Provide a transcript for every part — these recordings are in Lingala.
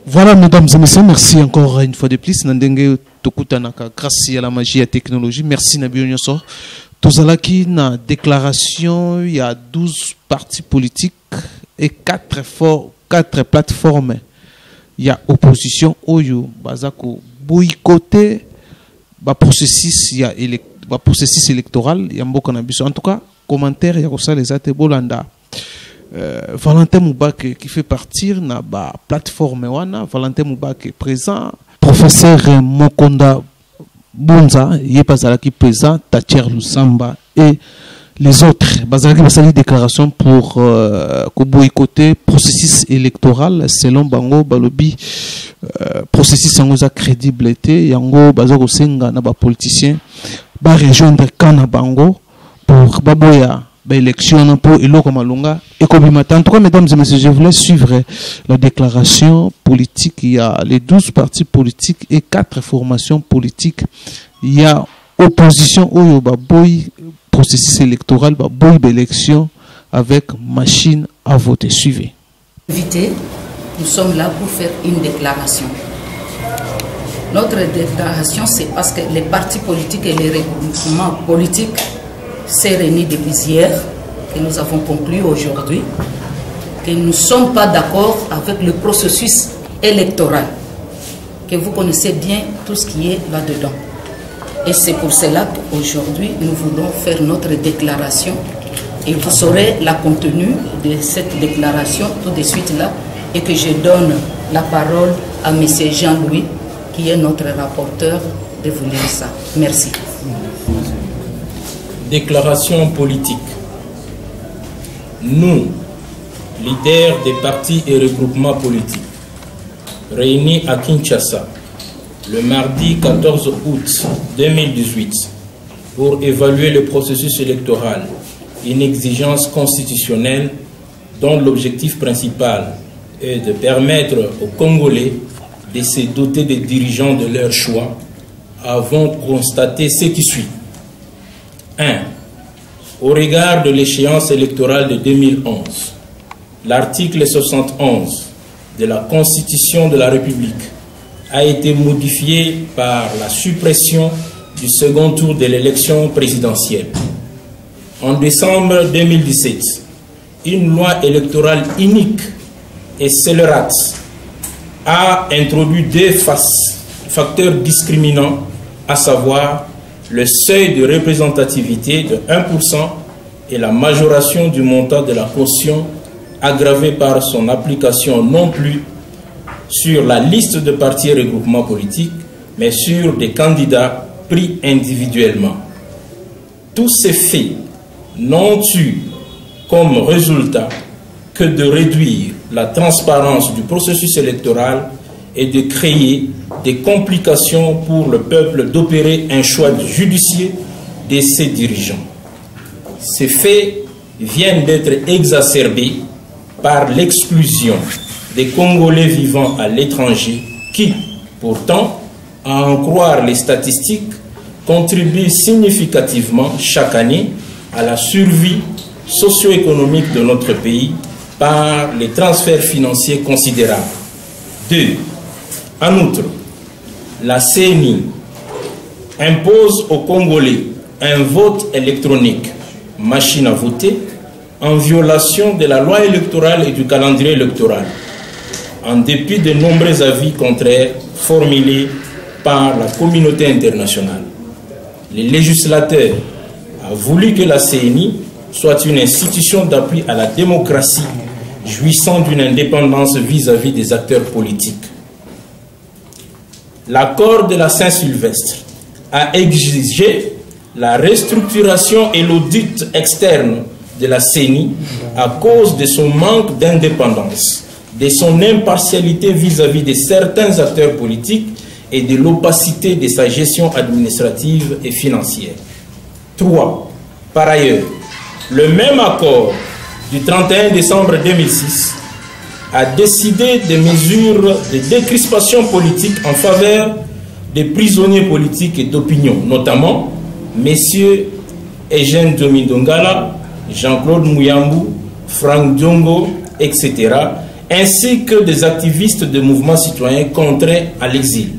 Voilà, mesdames et messieurs, merci encore une fois de plus. Nandenge Tokutanaka, grâce à la magie et à la technologie. Merci Nabi Onyoso. Tozalaki na déclaration, il y a 12 partis politiques et 4 plateformes. Il y a opposition, Oyo, Bazako, boycotté, processus électoral, il y a beaucoup d'ambition. En tout cas, commentaire, il y a aussi les athées Bolanda. Valentin Moubak qui fait partir de la plateforme Wana, Valentin Moubak est présent, professeur Mokonda Bunza, il est pas qui présent, Tatier Lusamba et les autres. Bazalaki basali déclaration pour boycotter processus électoral selon Bango Balobi processus yango crédibilité yango bazako senga na ba politiciens ba rejoindre kana Bango pour baboya élection pour Eloko Malunga et Kobimata. En tout cas, mesdames et messieurs, je voulais suivre la déclaration politique. Il y a les 12 partis politiques et 4 formations politiques. Il y a opposition au boy processus électoral, boy élection avec machine à voter. Suivez. Nous sommes là pour faire une déclaration. Notre déclaration, c'est parce que les partis politiques et les regroupements politiques s'est réunis depuis hier, que nous avons conclu aujourd'hui, que nous ne sommes pas d'accord avec le processus électoral, que vous connaissez bien tout ce qui est là-dedans. Et c'est pour cela qu'aujourd'hui, nous voulons faire notre déclaration et vous saurez la contenu de cette déclaration tout de suite là et que je donne la parole à M. Jean-Louis, qui est notre rapporteur, de vous lire ça. Merci. Déclaration politique. Nous, leaders des partis et regroupements politiques, réunis à Kinshasa le mardi 14 août 2018 pour évaluer le processus électoral, une exigence constitutionnelle dont l'objectif principal est de permettre aux Congolais de se doter des dirigeants de leur choix, avons constaté ce qui suit. 1. Au regard de l'échéance électorale de 2011, l'article 71 de la Constitution de la République a été modifié par la suppression du second tour de l'élection présidentielle. En décembre 2017, une loi électorale unique et scélérate a introduit 2 facteurs discriminants, à savoir le seuil de représentativité de 1% et la majoration du montant de la caution aggravée par son application non plus sur la liste de partis et regroupements politiques, mais sur des candidats pris individuellement. Tous ces faits n'ont eu comme résultat que de réduire la transparence du processus électoral et de créer des complications pour le peuple d'opérer un choix judicieux de ses dirigeants. Ces faits viennent d'être exacerbés par l'exclusion des Congolais vivant à l'étranger qui, pourtant, à en croire les statistiques, contribuent significativement chaque année à la survie socio-économique de notre pays par les transferts financiers considérables. 2. En outre, la CENI impose aux Congolais un vote électronique, machine à voter, en violation de la loi électorale et du calendrier électoral, en dépit de nombreux avis contraires formulés par la communauté internationale. Le législateur a voulu que la CENI soit une institution d'appui à la démocratie, jouissant d'une indépendance vis-à-vis des acteurs politiques. L'accord de la Saint-Sylvestre a exigé la restructuration et l'audit externe de la CENI à cause de son manque d'indépendance, de son impartialité vis-à-vis de certains acteurs politiques et de l'opacité de sa gestion administrative et financière. 3. Par ailleurs, le même accord du 31 décembre 2006 a décidé des mesures de décrispation politique en faveur des prisonniers politiques et d'opinion, notamment messieurs Eugène Domindongala, Jean-Claude Mouyambou, Franck Diongo, etc., ainsi que des activistes de mouvements citoyens contraints à l'exil.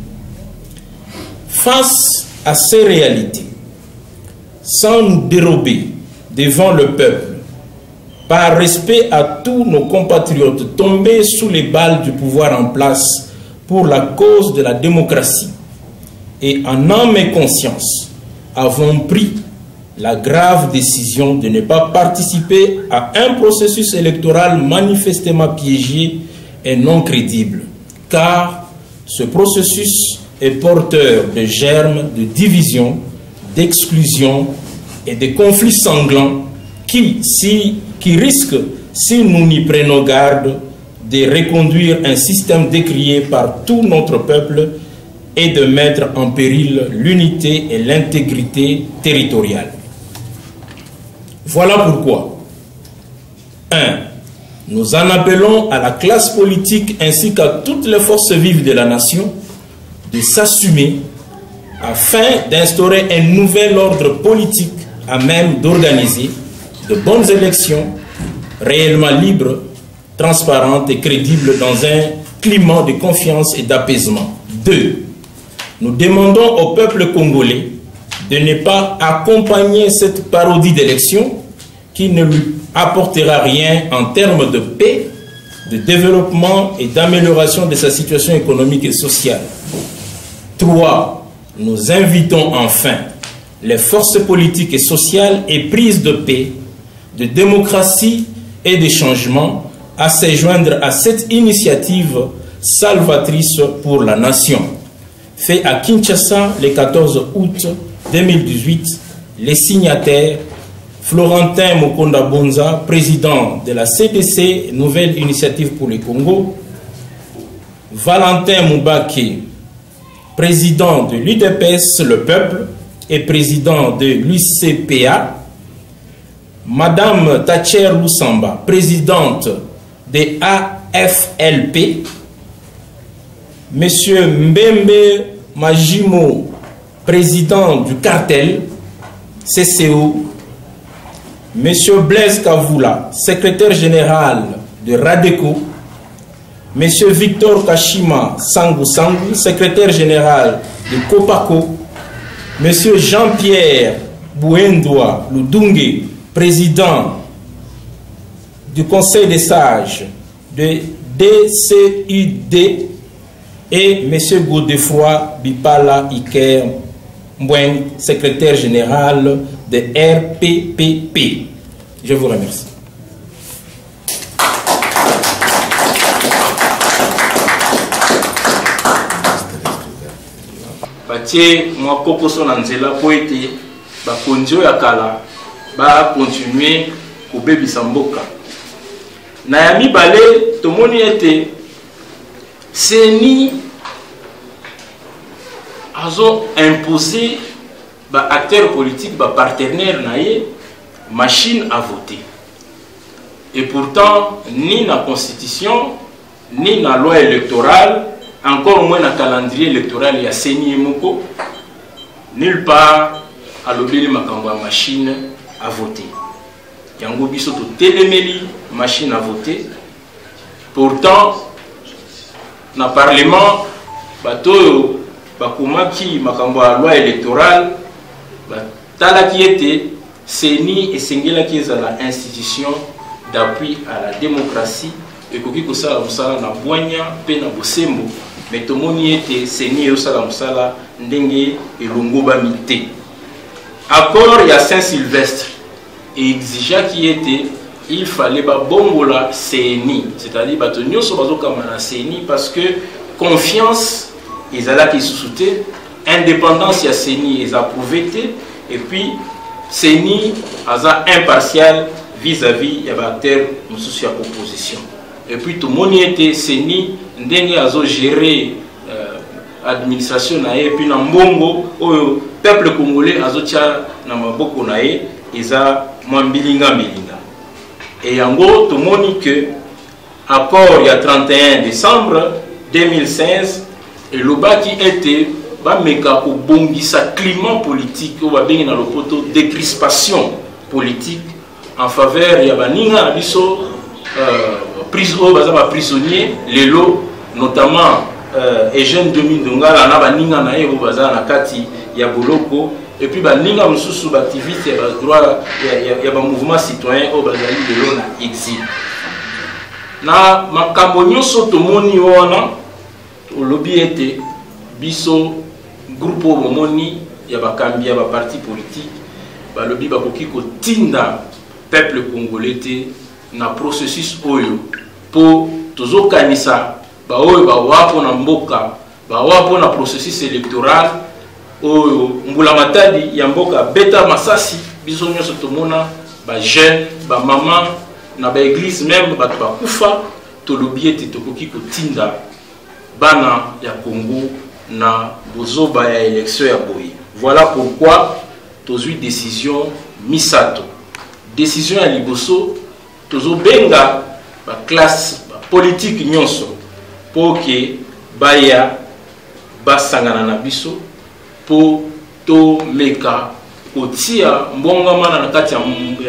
Face à ces réalités, sans nous dérober devant le peuple, par respect à tous nos compatriotes tombés sous les balles du pouvoir en place pour la cause de la démocratie, et en âme et conscience, avons pris la grave décision de ne pas participer à un processus électoral manifestement piégé et non crédible, car ce processus est porteur de germes de division, d'exclusion et de conflits sanglants qui risquent, si nous n'y prenons garde, de reconduire un système décrié par tout notre peuple et de mettre en péril l'unité et l'intégrité territoriale. Voilà pourquoi, 1. Nous en appelons à la classe politique ainsi qu'à toutes les forces vives de la nation de s'assumer afin d'instaurer un nouvel ordre politique à même d'organiser de bonnes élections réellement libres, transparentes et crédibles dans un climat de confiance et d'apaisement. 2. Nous demandons au peuple congolais de ne pas accompagner cette parodie d'élection qui ne lui apportera rien en termes de paix, de développement et d'amélioration de sa situation économique et sociale. 3. Nous invitons enfin les forces politiques et sociales éprises de paix, de démocratie et de changement à se joindre à cette initiative salvatrice pour la nation. Fait à Kinshasa le 14 août 2018, les signataires Florentin Mokonda Bonza, président de la CDC, Nouvelle Initiative pour le Congo, Valentin Moubake, président de l'UDPS Le Peuple et président de l'UCPA, Madame Tacher Lusamba, présidente de AFLP, Monsieur Mbembe Majimo, président du cartel CCO, Monsieur Blaise Kavoula, secrétaire général de Radeco, Monsieur Victor Kashima Sangu Sangu, secrétaire général de Copaco, Monsieur Jean-Pierre Bouendoua Ludunge, président du Conseil des sages de DCUD, et Monsieur Godefroy Bipala Iker Mboueng, secrétaire général de RPPP. Je vous remercie. Batie moi kokoso na nzela po ete bakonzi oyo ya kala bakontinue kobebisa mboka. Na ya mibale tomoni ete CENI azo imposé ba acteurs politiques, ba partenaires naie machine à voter. Et pourtant ni la constitution ni la loi électorale, encore moins le calendrier électoral il y a CENI moko, nulle part à l'obéli makambo machine à voter. Yango biso to téléméli machine à voter. Pourtant na parlement bato bakumaki makambo ya loi électorale talaki ete CENI esengelaki ezala institution d'appui à la démocratie ekoki kosala mosala na bwanya pe na bosembo, mais tomoni ete CENI ezosala mosala ndenge elongobami te. Accord ya Saint-Sylvestre exigaki ete il fallait bongola CENI, c'est-à-dire bato nyonso bazokama na CENI parce que confiance ezalaki sous-souté, indépendance ya CENI est approuvée et puis CENI aza impartial vis-à-vis ya acteur mususu ya opposition. Et puis tout moni était CENI ndenge azo gérer administration na et puis na mbongo oyo peuple congolais azo tia na maboko na ye eza mwambilinga milinga. Et yango tout moni que accord il y a 31 décembre 2016 et le bas qui était bameka au bongisa climat politique ou babengi na lopoto décrispation politique en faveur ya baninga biso prisonniers, les lots, notamment Eugène Domindonga, la Nabaninga Nae, na Kati, ya Boloko, et puis Baninga Moussou, activiste, il y a un mouvement citoyen au Bazali de l'eau na exil. Na Makambonyo Sotomoni Wana, au lobby était, Biso, groupe Omoni, il y a Bakambi, il y a parti politique, lobby Bakoki Tinda, peuple congolais, na processus oyo, pour toujours Kanisa. Baoyo bawapo na mboka bawapo na processus électoral oyo mbula matadi ya mboka beta masasi biso nyonso tomona ba jeune ba maman na ba église même bato bakufa tolobi ete tokoki kotinda bana ya Congo na bozoba ya élection ya boye. Voilà pourquoi tozui décision misato décision ya liboso tozo benga ba classe ba politique nyonso pour que baya basangana na biso pour to meka otia mbongama na kati ya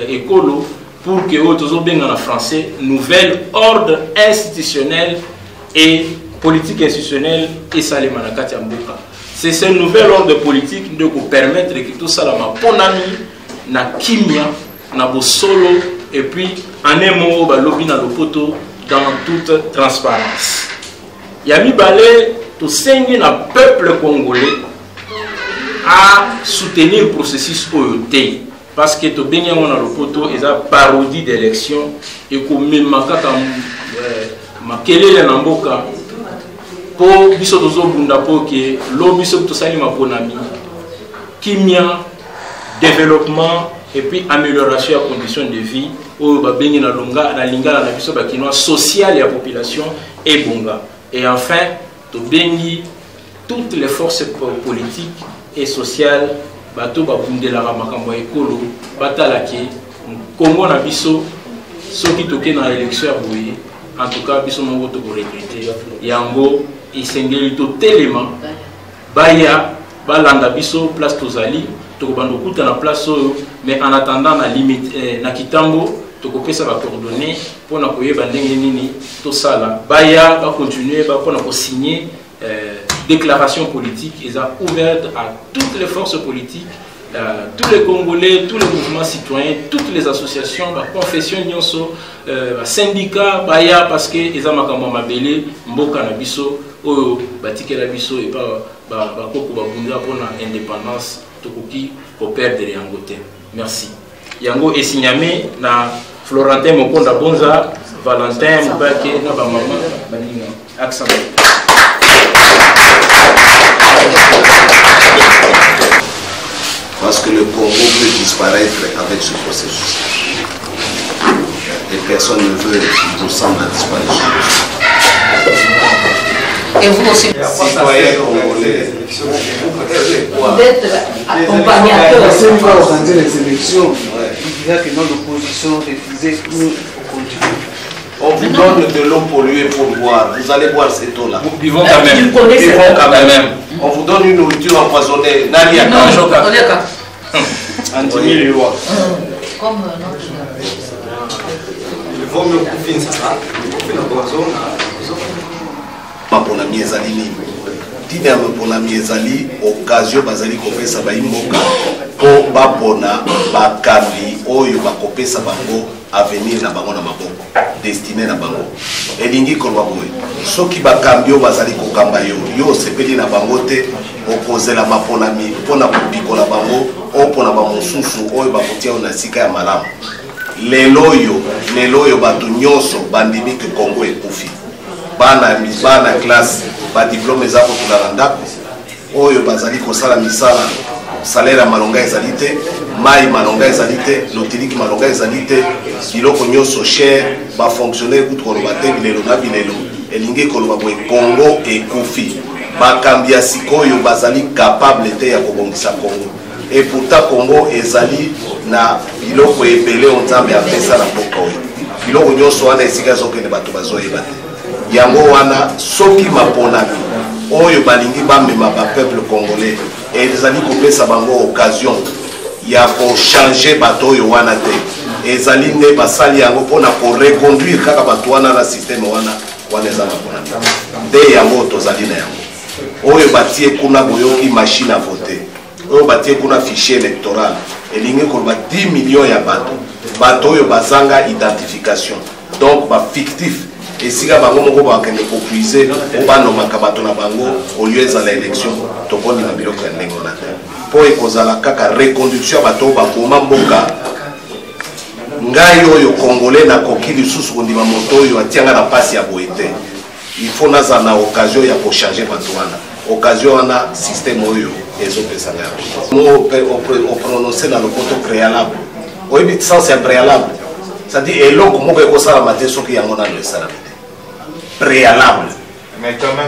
ekolo pour que otozo benga na français nouvel ordre institutionnel et politique institutionnelle et salema na kati ya mboka. C'est ce nouvel ordre politique de vous permettre que tout ça la ponami na kimia na bosolo et puis en un mot ba lobby na lopoto dans toute transparence. Yami Balé, tout saigner le peuple congolais à soutenir le processus OET. Parce que tout bien on a le poteau et la parodie d'élection et comme même makele na mboka pour biso tozo bunda pour que lo biso to sali maponami kimia développement et puis amélioration des conditions de vie au babengi na longa na lingala na biso bakinoa social et la population et bonga. Et enfin, toutes les forces politiques et sociales, bato babundela makambo ekolo, batalaki, Congo na biso, soki toke na élection ya boye, en tout cas biso mongo to regretter, yango isengeli to telema, baya balanda biso place tozali, to bando kuta na place oyo, mais en attendant na limite na kitambo tokopesa ba coordonnées pour na koyeba ndenge nini to sala baya va continuer ba pour na ko signer déclaration politique et ça ouverte à toutes les forces politiques, tous les Congolais, tous les mouvements citoyens, toutes les associations, la confession nyonso, syndicats baya parce que eza makambo mabele mboka na biso oyo batike la biso et pas ba koko ba bunda pour na indépendance tokoki ko perdre yango te. Merci. Yango esigname na Florentin Mokonda Bonza, Valentin Moubake, na ba maman baninga. Accent. Parce que le Congo peut disparaître avec ce processus. Et personne ne veut qu'il ressemble à disparition. Et vous aussi, citoyens congolais, d'être accompagnateur. Si on va organiser les élections, il dirait que l'opposition refusait, nous continuons. on vous donne de l'eau polluée pour boire. Vous allez boire cette eau-là. Nous buvons quand même. Buvons quand même. On vous donne une nourriture empoisonnée. Nani a Non, comme mapona miezali nini tina ya mapona miezali occasion bazali kopesa baimboka po bapona bakambi oyo bakopesa bango avenir na bango na maboko destiné na bango elingi kolwa boye soki bakambi oyo bazali kokamba yo osepeli na bango te okozela maponami mpona kobikola bango o mpona bamosusu oyo bakotia oyo na sika ya malamu lelo oyo bato nyonso bandimi ke Congo ekufi bana classe ba diplôme za kotula ndako oyo bazali kosala misala salaire ya malonga ezali te mai malonga ezali te lotiliki malonga ezali te biloko nyonso cher ba fonctionnaire kutu koloba te bilelo na bilelo elingi koloba boye Congo ekufi bakambi ya sikoyo bazali capable te ya kobongisa Congo et pourtant Congo ezali na biloko ebele onzambe apesa na mboka oyo biloko nyonso wana esika ezokende bato bazoyeba te yango wana soki maponami oyo balingi bamema ba peuple congolais ezali kopesa bango occasion ya ko changer bato oyo wana te ezali nde basali yango mpona koreconduire kaka bato wana na systeme wana eza makona nde yango tozali na yango oyo batie kuna boyoki machine à voter oyo batie kuna fichier électoral elingi koloba 10 millions ya bato oyo bazanga identification donc bafictif esika bango moko bakende kopuise o banomaka bato na bango au lieu ezala élection tokoni na biloko ya ndenge wana te mpo ekozala kaka reconduction ya bato oyo bakoma mboka ngai oyo congolais nakoki lisusu kondima moto oyo atianga na mpasi ya boye te il faut nazala na occasion ya kochange bato wana occasion wana système oyo ezopesa ngai oprononce na lopoto préalable oyebi sens ya préalable c'est-à-dire eloko moko ekosalama te soki yango nano esalami te préalable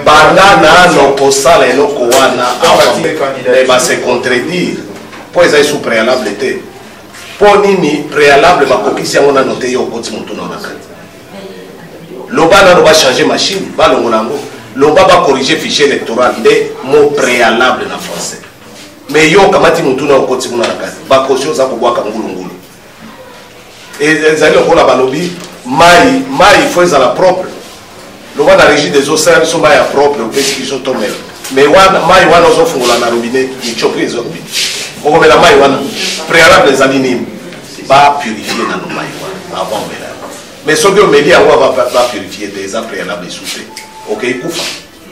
banda nano kosala eloko wana base contredire mpo ezali sous préalable te mpo nini préalable bakokisi yango nano te yo okoti motuna na kati loba nano bachange machine balongola yango loba bacorrige fichier électoral nde mo préalable na français mais yo kamati motuna okoti kuna na kati bakosio oza kobwaka ngulungulu ezali lokola balobi mai il faut ezala propre loba na régie des eaux sala biso mai ya propre opesi biso tomela mais mai wana ozofungola na robinet michopi ezobi okomela mai wana préalable ezali nini bapurifie nano mai wana avant omela mais soki omeli yango bapurifie te eza préalable esu te okei kufa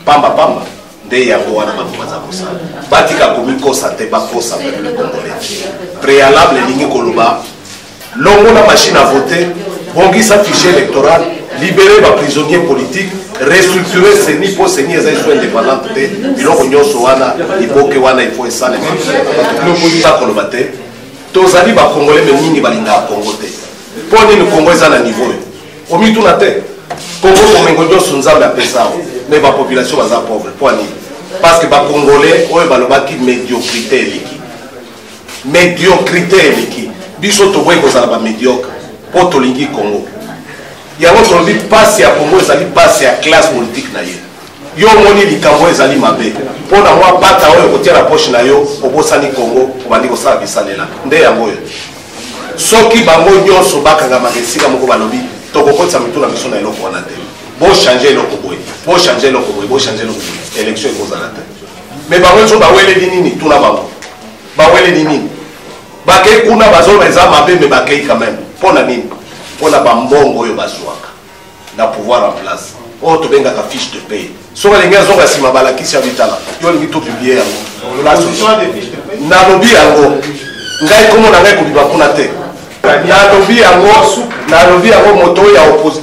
pamba nde yango wana bango baza kosala batika komikosa te bakosa peuple congolais préalable elingi koloba longo na machine à voter bongisa fichier électoral libérer ba prisonniers politiques restructurer seni po seni eza iso indépendante te biloko nyonso wana iboke wana il faut esale l'opposition koloba te tozali ba congolais mais nini balinga Congo te po nini Congo eza na niveau omituna te Congo komengo nyonso nzambe apesa mais ba population baza pauvre po nini parce que ba congolais oyo balobaki médiocrité eliki biso toboyi kozala bamédiocre mpo tolingi Congo yango tolobi pasi ya Congo ezali pasi ya classe politique na ye yo omoni likambo ezali mabe mpo na mwa bata oyo kotia na poche na yo obosani Congo obandi kosala bisalela nde yango oyo soki bango nyonso bakangamaka esika moko balobi tokokotisa mitu na biso na eloko wana te bochange eloko boye élection ekozala te mais bango nyonso baweleli nini tuna bango baweleli nini bakei kuna bazolo eza mabe me bakei quand même mpona nini mpona bambongo oyo bazwaka na pouvoir en place oyo tobengaka fiche de paye soki alingi azonga nsima balakisi ya bitala yo olingi topiblie yango nalobi yango ngai komo na ngai kobima kuna te nalobi yango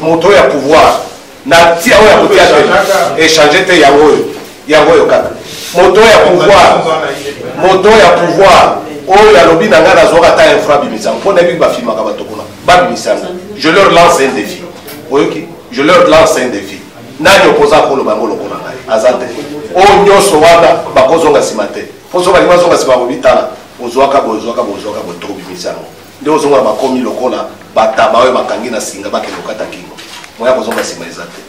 moto oyo ya pouvoir na tia oyo ya kotia te échange te yango oyo kaka moto oyo ya pouvoir oyo alobi na ngai nazwaka ta infra bimisango mpo nayebi bafilmaka bato kuna babimisango je leur lance un défi oyoki je leur lance un défi nani opoza koloba yango lokola ngai aza te oyo nyonso wana bakozonga nsima te mpo so balingi bazonga nsima bobitala ozwaka botoko bimisango nde ozonga bakomi lokola bataba oyo bakangi na singa bakende kokata kingo moya kozonga nsima eza te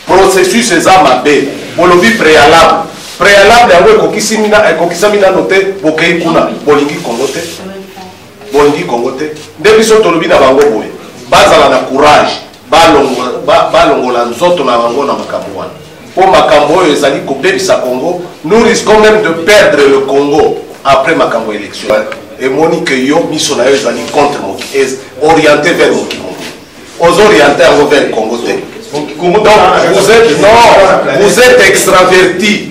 processus eza mabe bolobi préalable yango ekokisami nano te bokei kuna bolingi Congo te nde biso tolobi na bango boye bazala na courage balongola nzoto na bango na makambo wana mpo makambo oyo ezali kobebisa Congo nous risquons même de perdre le Congo après makambo élection emoni ke yo miso na yo ezali contre moki orienté vers moki ozorienté yango vers Congo te donc vous êtes extraverti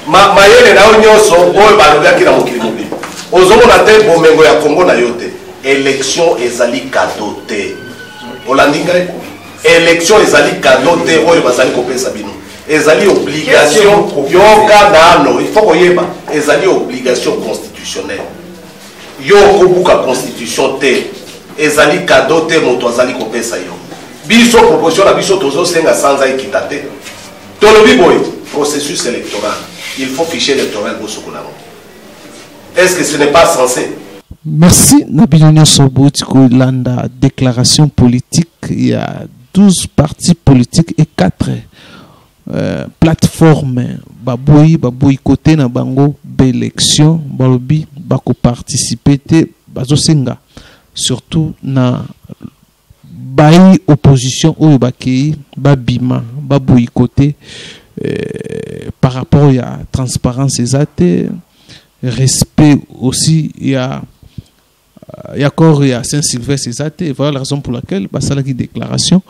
mayele na yo nyonso oyo balobaki na mokili mobimba ozomona te bomengo ya Congo na yo te élection ezali cadeau te olandi ngai élection ezali cadeau te oyo bazali kopesa bino ezali obligation yoka nano il faut koyeba ezali obligation constitutionnelle yo kobuka constitution te ezali cadeau te moto azali kopesa yo biso proposition na biso tozosenga sanza ekita te tolobi boye processus électoral il faut fichier électoral bosokolamo est-ce que ce n'est pas censé? Merci Nabinyo Sobouti Landa déclaration politique. Il y a 12 partis politiques et 4 plateformes. Baboui côté na bango d'élection, balobi bako participer te bazosenga surtout na bayi opposition oyo bakei babima baboyikote par rapport à transparence ezate respect aussi il y a corps il y a Saint-Sylvestre ezate. Voilà la raison pour laquelle basala qui déclaration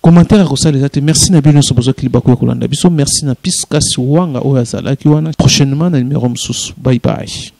commentaire à Rosa les merci na bien sobozo kilibako ya kolanda biso merci na Piscas Wanga oyo azala ki wana prochainement na numéro msusu bye bye.